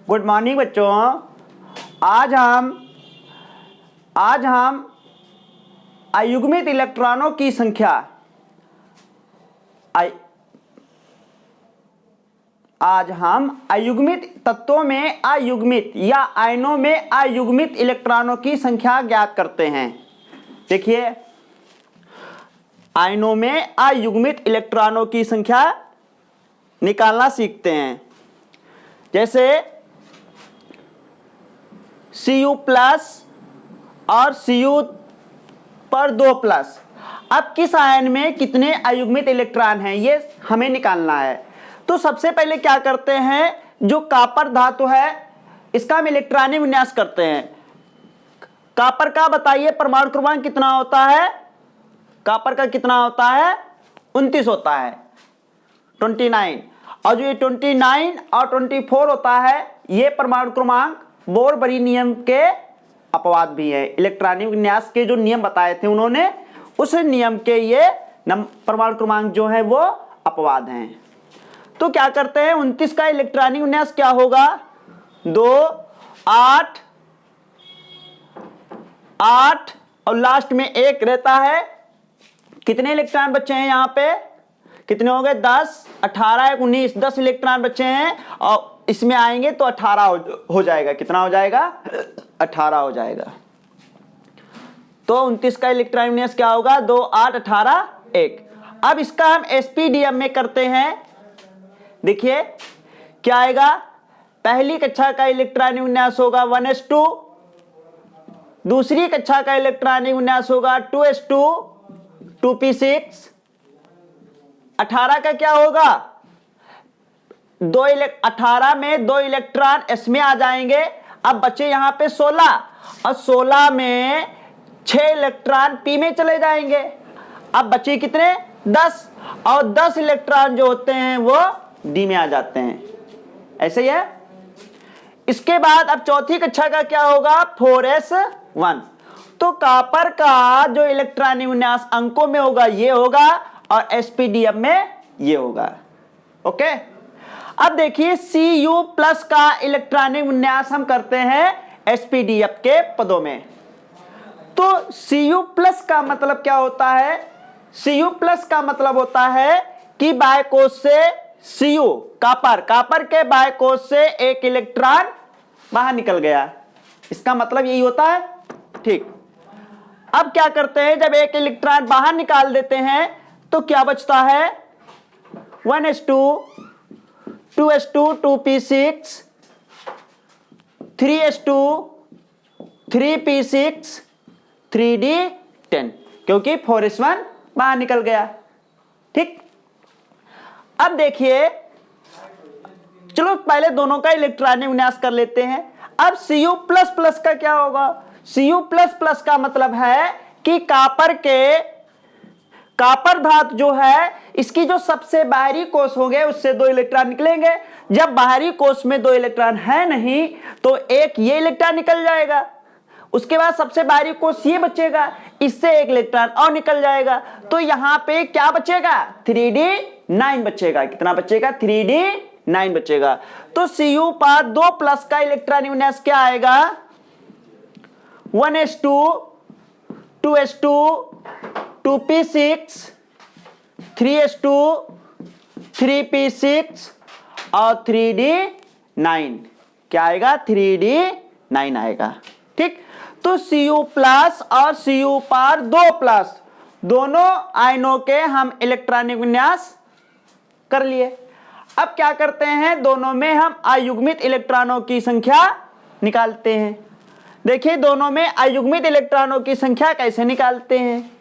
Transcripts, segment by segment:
Good morning बच्चों। आज हम अयुग्मित इलेक्ट्रॉनों की संख्या आज हम अयुग्मित तत्वों में अयुग्मित या आयनों में अयुग्मित इलेक्ट्रॉनों की संख्या ज्ञात करते हैं। देखिए, आयनों में अयुग्मित इलेक्ट्रॉनों की संख्या निकालना सीखते हैं। जैसे Cu प्लस और Cu पर 2 प्लस। अब किस आयन में कितने अयुग्मित इलेक्ट्रॉन हैं ये हमें निकालना है। तो सबसे पहले क्या करते हैं, जो कॉपर धातु है इसका हम इलेक्ट्रॉनिक विन्यास करते हैं। कॉपर का बताइए परमाणु क्रमांक कितना होता है? कॉपर का कितना होता है? 29 होता है, 29। और जो ये 29 और 24 होता है ये परमाणु क्रमांक बोर-बरी नियम के अपवाद भी है। इलेक्ट्रॉनिक विन्यास के जो नियम बताए थे उन्होंने, उस नियम के ये परमाणु क्रमांक जो है वो अपवाद हैं। तो क्या करते हैं, 29 का इलेक्ट्रॉनिक विन्यास क्या होगा? 2 8 8 और लास्ट में 1 रहता है। कितने इलेक्ट्रॉन बचे हैं यहाँ पे? कितने हो गए? 10 18 19 10 इलेक्ट्रॉन बचे हैं और इसमें आएंगे तो 18 हो जाएगा। कितना हो जाएगा? 18 हो जाएगा। तो 29 का इलेक्ट्रॉनिक विन्यास क्या होगा? 2 8 18 1। अब इसका हम एसपीडीएम में करते हैं। देखिए क्या आएगा? पहली कक्षा का इलेक्ट्रॉनिक विन्यास होगा 1s2, दूसरी कक्षा का इलेक्ट्रॉनिक विन्यास होगा 2s2 2p6। 18 का क्या होगा? 18 में 2 इलेक्ट्रॉन इसमें आ जाएंगे। अब बचे यहां पे 16 और 16 में 6 इलेक्ट्रॉन पी में चले जाएंगे। अब बचे कितने? 10 और 10 इलेक्ट्रॉन जो होते हैं वो डी में आ जाते हैं। ऐसे ही है। इसके बाद अब चौथी कक्षा का क्या होगा? 4s1। तो कॉपर का जो इलेक्ट्रॉनिक विन्यास अंकों में होगा ये होगा और एसपीडीएम में ये होगा। ओके। अब देखिए Cu प्लस का इलेक्ट्रॉनिक विन्यास हम करते हैं एसपीडीएफ के पदों में। तो Cu प्लस का मतलब क्या होता है? Cu प्लस का मतलब होता है कि बाह्य कोश से Cu कॉपर के बाह्य कोश से एक इलेक्ट्रॉन बाहर निकल गया। इसका मतलब यही होता है। ठीक। अब क्या करते हैं, जब एक इलेक्ट्रॉन बाहर निकाल देते हैं तो क्या बचता है? 1s2 2s2 2p6 3s2 3p6 3d10, क्योंकि 4s1 बाहर निकल गया। ठीक। अब देखिए, चलो पहले दोनों का इलेक्ट्रॉनिक विन्यास कर लेते हैं। अब Cu प्लस प्लस का क्या होगा? Cu प्लस प्लस का मतलब है कि कॉपर धातु जो है इसकी जो सबसे बाहरी कोश होंगे उससे 2 इलेक्ट्रॉन निकलेंगे। जब बाहरी कोश में 2 इलेक्ट्रॉन है नहीं तो एक ये इलेक्ट्रॉन निकल जाएगा। उसके बाद सबसे बाहरी कोश ये बचेगा, इससे एक इलेक्ट्रॉन और निकल जाएगा। तो यहां पे क्या बचेगा? 3d9 बचेगा। कितना बचेगा? 3d9 बचेगा। तो Cu पर 2 प्लस का इलेक्ट्रॉनिक विन्यास क्या आएगा? 1s2 2s2 2p6 3s2 3p6 और 3d9। क्या आएगा? 3d9 आएगा। ठीक। तो Cu प्लस और Cu पर 2 प्लस दोनों आयनों के हम इलेक्ट्रॉनिक विन्यास कर लिए। अब क्या करते हैं, दोनों में हम अयुग्मित इलेक्ट्रॉनों की संख्या निकालते हैं। देखिए दोनों में अयुग्मित इलेक्ट्रॉनों की संख्या कैसे निकालते हैं।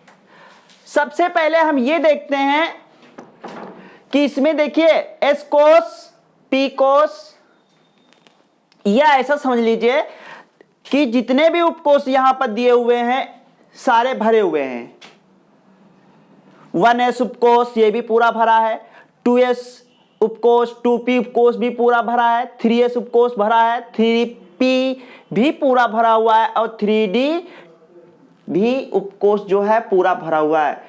सबसे पहले हम ये देखते हैं कि इसमें देखिए s कोश p कोश, या ऐसा समझ लीजिए कि जितने भी उपकोष यहां पर दिए हुए हैं सारे भरे हुए हैं। 1s उपकोष ये भी पूरा भरा है, 2s उपकोष 2p उपकोष भी पूरा भरा है, 3s उपकोष भरा है, 3p भी पूरा भरा हुआ है और 3d भी उपकोष जो है पूरा भरा हुआ है।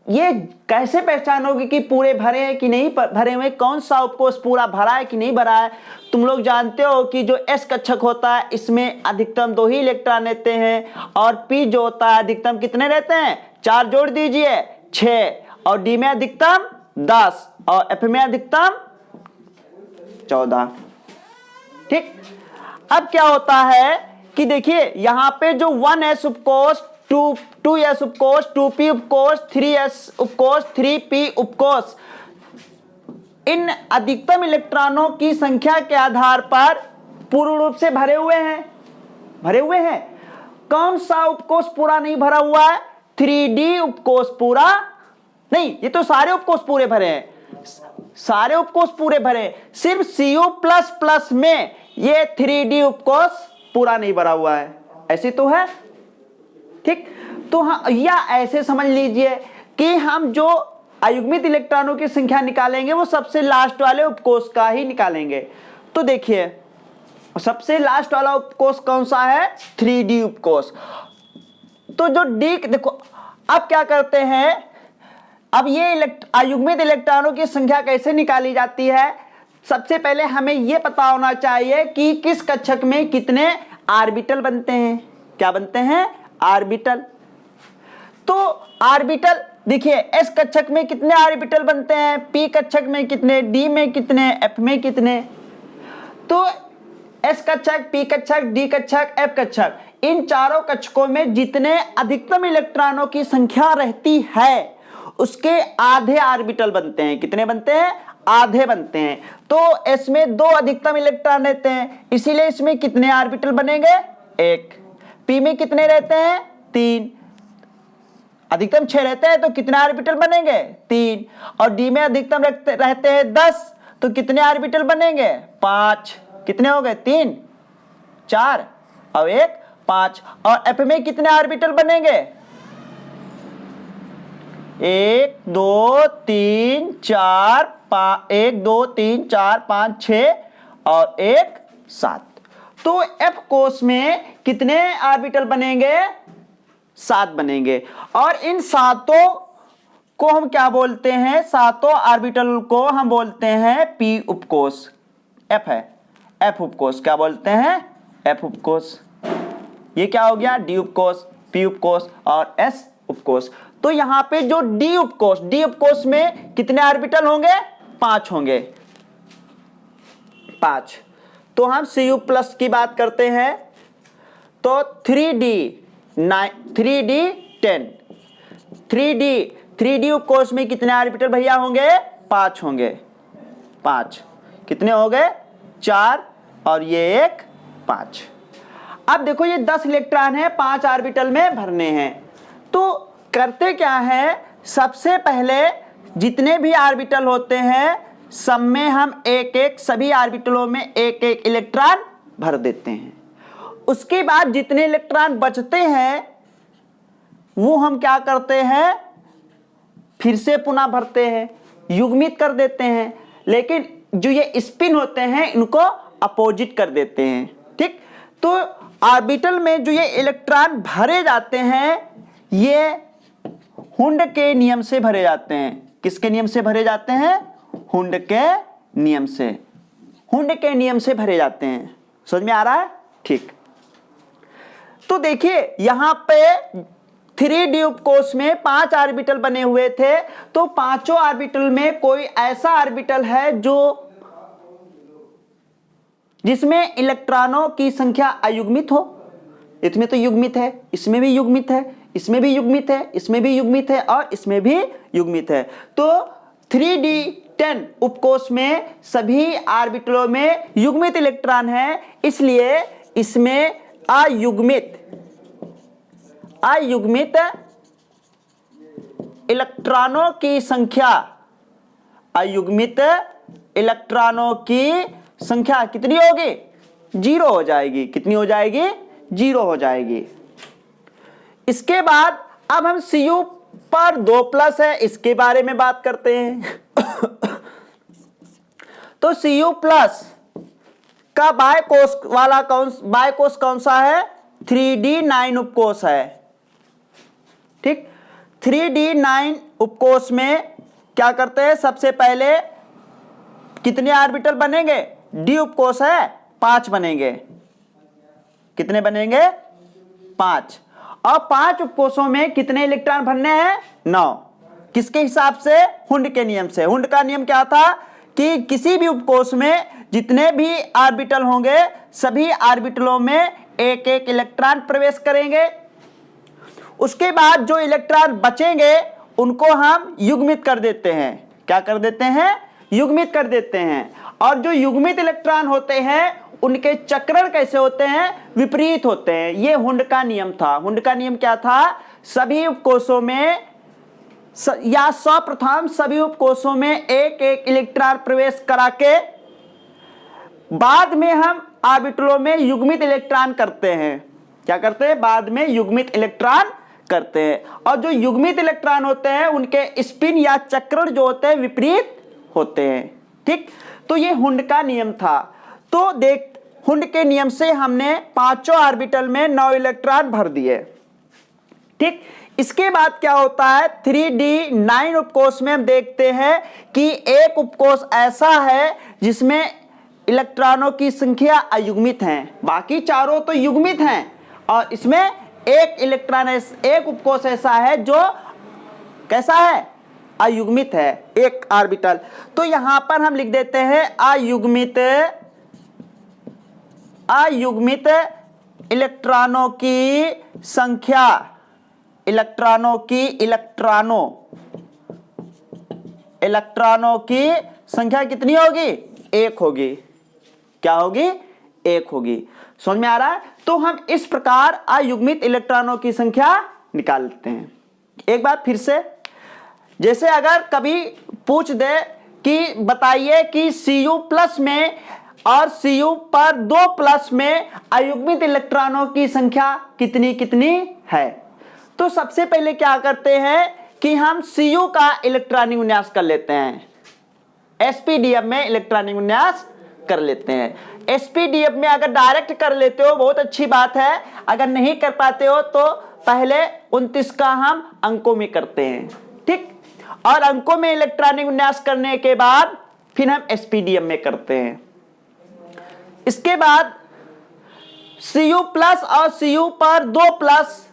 ये कैसे पहचानोगे कि पूरे भरे हैं कि नहीं भरे हुए, कौन सा उपकोष पूरा भरा है कि नहीं भरा है? तुम लोग जानते हो कि जो एस कक्षक होता है इसमें अधिकतम 2 ही इलेक्ट्रॉन रहते हैं, और पी जो होता है अधिकतम कितने रहते हैं? 4 जोड़ दीजिए 6, और डी में अधिकतम 10, और एफ में अधिकतम 14। ठीक, अब क्या होता है कि देखिए यहां पे जो 1s उपकोष, 2s उपकोष, 2p उपकोष, 3s उपकोष, 3p उपकोष, इन अधिकतम इलेक्ट्रॉनों की संख्या के आधार पर पूर्ण रूप से भरे हुए हैं। कौन सा उपकोष पूरा नहीं भरा हुआ है? 3d उपकोष पूरा नहीं, ये तो सारे उपकोष पूरे भरे हैं, सारे उपकोष पूरे भरे, सिर्फ Cu++ में ये 3d उपकोष पूरा नहीं भरा हुआ है, ऐसे तो है। ठीक, तो हाँ, या ऐसे समझ लीजिए कि हम जो अयुग्मित इलेक्ट्रॉनों की संख्या निकालेंगे वो सबसे लास्ट वाले उपकोष का ही निकालेंगे। तो देखिए सबसे लास्ट वाला उपकोष कौन सा है? 3d उपकोष। तो जो डी, देखो अब क्या करते हैं, अब ये अयुग्मित इलेक्ट्रॉनों की संख्या कैसे निकाली जाती है? सबसे पहले हमें यह पता होना चाहिए कि किस कक्षक में कितने ऑर्बिटल बनते हैं। क्या बनते हैं? ऑर्बिटल। तो ऑर्बिटल देखिए एस कक्षक में कितने ऑर्बिटल बनते हैं, पी कक्षक में कितने, डी में कितने, एफ में कितने। तो एस कक्षक, पी कक्षक, डी कक्षक, एफ कक्षक, इन चारों कक्षकों में जितने अधिकतम इलेक्ट्रॉनों की संख्या रहती है उसके आधे ऑर्बिटल बनते हैं। कितने बनते हैं? आधे बनते हैं। तो इसमें 2 अधिकतम इलेक्ट्रॉन रहते हैं, इसीलिए इसमें कितने ऑर्बिटल बनेंगे? 1। पी में कितने रहते हैं? 3। अधिकतम 6 रहते हैं तो कितने ऑर्बिटल बनेंगे? 3। और डी में अधिकतम रहते हैं 10 तो कितने ऑर्बिटल बनेंगे? 5। कितने हो गए? 3, 4 और 1, 5। और एफ में कितने ऑर्बिटल बनेंगे? 1 2 3 4 5, 1 2 3 4 5 6 और 1 7। तो एफ कोष में कितने ऑर्बिटल बनेंगे? 7 बनेंगे। और इन सातों को हम क्या बोलते हैं? सातों ऑर्बिटल को हम बोलते हैं पी उपकोष। एफ है, एफ उपकोष। क्या बोलते हैं? एफ उपकोष। ये क्या हो गया? डी उपकोष, पी उपकोष और एस उपकोष। तो यहां पे जो डी उपकोष में कितने ऑर्बिटल होंगे? 5 होंगे, 5। तो हम Cu+ की बात करते हैं तो 3d 10, 3d उपकोष में कितने ऑर्बिटल भैया होंगे? 5 होंगे, 5। कितने हो गए? 4 और ये 1, 5। अब देखो ये 10 इलेक्ट्रॉन है, 5 ऑर्बिटल में भरने हैं। तो करते क्या है, सबसे पहले जितने भी ऑर्बिटल होते हैं सब में हम सभी ऑर्बिटलों में एक इलेक्ट्रॉन भर देते हैं। उसके बाद जितने इलेक्ट्रॉन बचते हैं वो हम क्या करते हैं? फिर से पुनः भरते हैं, युग्मित कर देते हैं। लेकिन जो ये स्पिन होते हैं इनको अपोजिट कर देते हैं। ठीक, तो ऑर्बिटल में जो ये इलेक्ट्रॉन भरे जाते हैं ये हुंड के नियम से भरे जाते हैं। किसके नियम से भरे जाते हैं? हुंड के नियम से। हुंड के नियम से भरे जाते हैं। समझ में आ रहा है? ठीक, तो देखिए यहां पे 3d उपकोष में 5 ऑर्बिटल बने हुए थे। तो पांचों ऑर्बिटल में कोई ऐसा ऑर्बिटल है जिसमें इलेक्ट्रॉनों की संख्या अयुग्मित हो? इसमें तो युग्मित है, इसमें भी युग्मित है, इसमें भी युग्मित है, इसमें भी युग्मित है और इसमें भी युग्मित है। तो 3d10 उपकोष में सभी ऑर्बिटलों में युग्मित इलेक्ट्रॉन है, इसलिए इसमें अयुग्मित इलेक्ट्रॉनों की संख्या, अयुग्मित इलेक्ट्रॉनों की संख्या कितनी होगी? 0 हो जाएगी। कितनी हो जाएगी? 0 हो जाएगी। इसके बाद अब हम Cu पर 2+ है, इसके बारे में बात करते हैं। तो Cu+ का बायकोष कौन सा है? 3d9 उपकोष है। ठीक, 3d9 उपकोष में क्या करते हैं, सबसे पहले कितने ऑर्बिटल बनेंगे, डी उपकोष है 5 बनेंगे। कितने बनेंगे, 5। और 5 उपकोषों में कितने इलेक्ट्रॉन भरने हैं, 9। किसके हिसाब से, हुंड के नियम से। हुंड का नियम क्या था कि किसी भी उपकोष में जितने भी ऑर्बिटल होंगे सभी ऑर्बिटलों में एक एक इलेक्ट्रॉन प्रवेश करेंगे। उसके बाद जो इलेक्ट्रॉन बचेंगे उनको हम युग्मित कर देते हैं। क्या कर देते हैं, युग्मित कर देते हैं। और जो युग्मित इलेक्ट्रॉन होते हैं उनके चक्रण कैसे होते हैं, विपरीत होते हैं। ये हुंड का नियम था। हुंड का नियम क्या था, सभी उपकोषों में या सर्वप्रथम सभी उपकोषों में एक एक इलेक्ट्रॉन प्रवेश करा के बाद में हम ऑर्बिटलों में युग्मित इलेक्ट्रॉन करते हैं। क्या करते हैं, बाद में युग्मित इलेक्ट्रॉन करते हैं। और जो युग्मित इलेक्ट्रॉन होते हैं उनके स्पिन या चक्रण जो होते हैं विपरीत होते हैं। ठीक, तो ये हुंड का नियम था। तो देख, हुंड के नियम से हमने पांचों ऑर्बिटल में 9 इलेक्ट्रॉन भर दिए। ठीक, इसके बाद क्या होता है, 3d9 उपकोष में हम देखते हैं कि एक उपकोष ऐसा है जिसमें इलेक्ट्रॉनों की संख्या अयुग्मित है, बाकी चारों तो युग्मित हैं। और इसमें एक उपकोष ऐसा है जो कैसा है, अयुग्मित है, एक ऑर्बिटल। तो यहां पर हम लिख देते हैं अयुग्मित इलेक्ट्रॉनों की संख्या, इलेक्ट्रॉनों की संख्या कितनी होगी, 1 होगी। क्या होगी, 1 होगी। समझ में आ रहा है। तो हम इस प्रकार अयुग्मित इलेक्ट्रॉनों की संख्या निकाल लेते हैं। एक बार फिर से, जैसे अगर कभी पूछ दे कि बताइए कि Cu+ में और Cu पर 2+ में अयुग्मित इलेक्ट्रॉनों की संख्या कितनी कितनी है, तो सबसे पहले क्या करते हैं कि हम Cu का इलेक्ट्रॉनिक विन्यास कर लेते हैं। sp-df में इलेक्ट्रॉनिक विन्यास कर लेते हैं। sp-df में अगर डायरेक्ट कर लेते हो बहुत अच्छी बात है, अगर नहीं कर पाते हो तो पहले 29 का हम अंकों में करते हैं। ठीक, और अंकों में इलेक्ट्रॉनिक विन्यास करने के बाद फिर हम sp-df में करते हैं। इसके बाद Cu+ और Cu पर 2+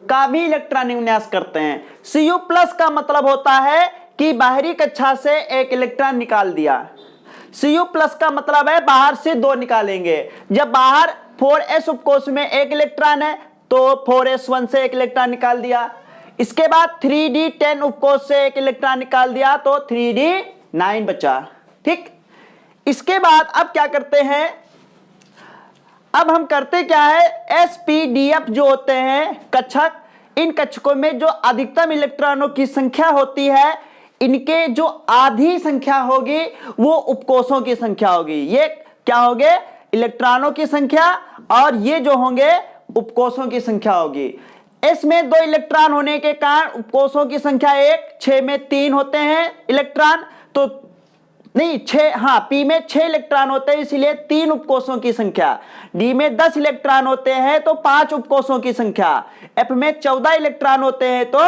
का भी इलेक्ट्रॉनिक विन्यास करते हैं। Cu+ का मतलब होता है कि बाहरी कक्षा से एक इलेक्ट्रॉन निकाल दिया। Cu+ का मतलब है बाहर से 2 निकालेंगे। जब बाहर 4s उपकोष में एक इलेक्ट्रॉन है तो 4s1 से एक इलेक्ट्रॉन निकाल दिया। इसके बाद 3d10 उपकोष से एक इलेक्ट्रॉन निकाल दिया तो 3d9 बचा। ठीक, इसके बाद अब क्या करते हैं, अब हम करते क्या है, sp-df जो होते हैं कक्षक, इन कक्षकों में जो अधिकतम इलेक्ट्रॉनों की संख्या होती है इनके जो आधी संख्या होगी वो उपकोषों की संख्या होगी। ये क्या होंगे, इलेक्ट्रॉनों की संख्या, और ये जो होंगे उपकोषों की संख्या होगी। इसमें 2 इलेक्ट्रॉन होने के कारण उपकोषों की संख्या 1, 6 में 3 होते हैं इलेक्ट्रॉन, तो नहीं 6, हाँ p में 6 इलेक्ट्रॉन होते हैं इसलिए 3 उपकोषों की संख्या। d में 10 इलेक्ट्रॉन होते हैं तो 5 उपकोषों की संख्या। f में 14 इलेक्ट्रॉन होते हैं तो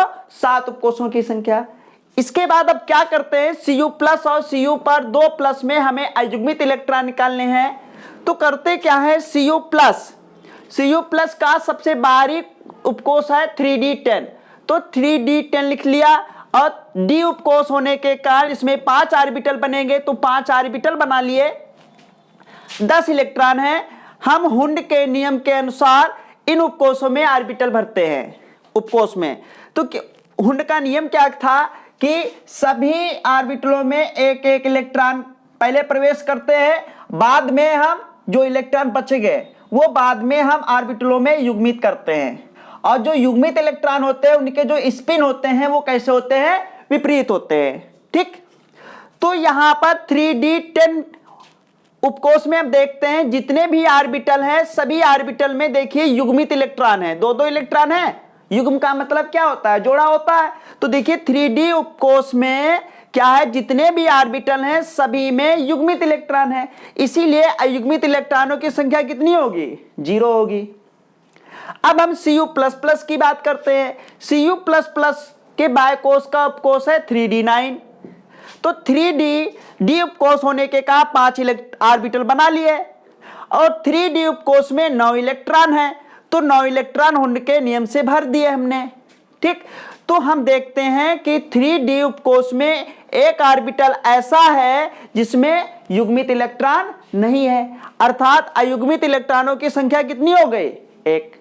7 उपकोषों की संख्या। इसके बाद अब क्या करते हैं, Cu+ और Cu पर 2+ में हमें अयुग्मित इलेक्ट्रॉन निकालने हैं। तो करते क्या है, Cu+ का सबसे बाहरी उपकोष है 3d10, तो 3d10 लिख लिया। और d उपकोष होने के कारण इसमें 5 ऑर्बिटल बनेंगे तो 5 ऑर्बिटल बना लिए। 10 इलेक्ट्रॉन है। हम हुंड के नियम के अनुसार इन उपकोषों में ऑर्बिटल भरते हैं। उपकोष में तो हुंड का नियम क्या था कि सभी ऑर्बिटलों में एक एक इलेक्ट्रॉन पहले प्रवेश करते हैं, बाद में हम जो इलेक्ट्रॉन बचेंगे वो बाद में हम ऑर्बिटलों में युग्मित करते हैं। और जो युग्मित इलेक्ट्रॉन होते हैं उनके जो स्पिन होते हैं वो कैसे होते हैं, विपरीत होते हैं। ठीक, तो यहां पर 3d10 उपकोष में हम देखते हैं जितने भी ऑर्बिटल हैं सभी ऑर्बिटल में देखिए युग्मित इलेक्ट्रॉन है, 2-2 इलेक्ट्रॉन है। युग्म का मतलब क्या होता है, जोड़ा होता है। तो देखिए 3d उपकोष में क्या है, जितने भी ऑर्बिटल हैं सभी में युग्मित इलेक्ट्रॉन है, इसीलिए अयुग्मित इलेक्ट्रॉनों की संख्या कितनी होगी, 0 होगी। अब हम Cu++ की बात करते हैं। Cu++ कि बायकोष का उपकोष है 3d9, तो 3d उपकोष होने के कहा 5 ऑर्बिटल बना लिए, और 3d उपकोष में 9 इलेक्ट्रॉन है, तो 9 इलेक्ट्रॉन होने के नियम से भर दिए हमने। ठीक, तो हम देखते हैं कि 3d उपकोष में एक ऑर्बिटल ऐसा है जिसमें युग्मित इलेक्ट्रॉन नहीं है, अर्थात अयुग्मित इलेक्ट्रॉनों की संख्या कितनी हो गई? 1।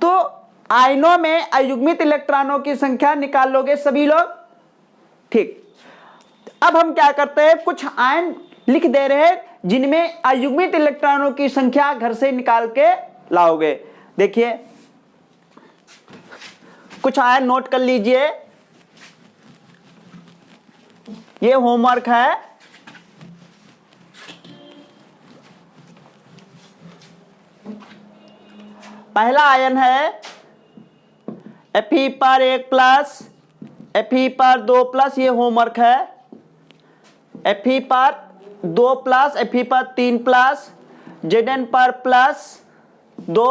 तो आयनों में अयुग्मित इलेक्ट्रॉनों की संख्या निकाल लोगे सभी लोग। ठीक, अब हम क्या करते हैं, कुछ आयन लिख दे रहे हैं जिनमें अयुग्मित इलेक्ट्रॉनों की संख्या घर से निकाल के लाओगे। देखिए कुछ आयन नोट कर लीजिए, ये होमवर्क है। पहला आयन है Fe पर 1 प्लस, Fe पर 2 प्लस, ये होमवर्क है। Fe पर 2 प्लस, Fe पर 3 प्लस, Zn पर प्लस 2,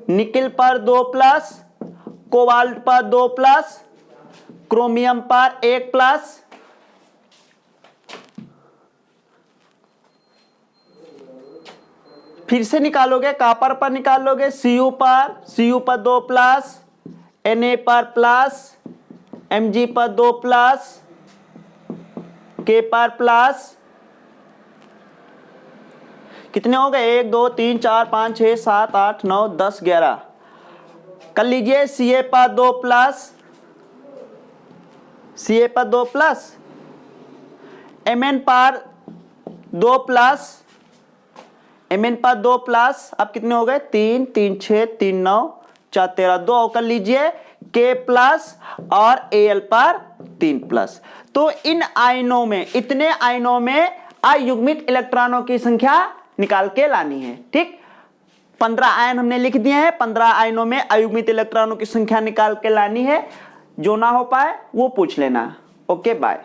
निकिल पर 2 प्लस, कोबाल्ट पर 2 प्लस, क्रोमियम पर 1 प्लस, फिर से निकालोगे कॉपर पर निकालोगे, Cu पर 2 प्लस, Na पर प्लस, Mg पर 2 प्लस, K पर प्लस, कितने हो गए? 1 2 3 4 5 6 7 8 9 10 11। कर लीजिए Ca पर 2 प्लस, Ca पर 2 प्लस, Mn पर 2 प्लस, Mn पर 2 प्लस, अब कितने हो गए? 3 3 6 3 9 4 13, 2 कर लीजिए K प्लस और Al पर 3 प्लस। तो इन आयनों में, इतने आयनों में अयुग्मित इलेक्ट्रॉनों की संख्या निकाल के लानी है। ठीक, 15 आयन हमने लिख दिए हैं, 15 आयनों में अयुग्मित इलेक्ट्रॉनों की संख्या निकाल के लानी है। जो ना हो पाए वो पूछ लेना। Okay, bye.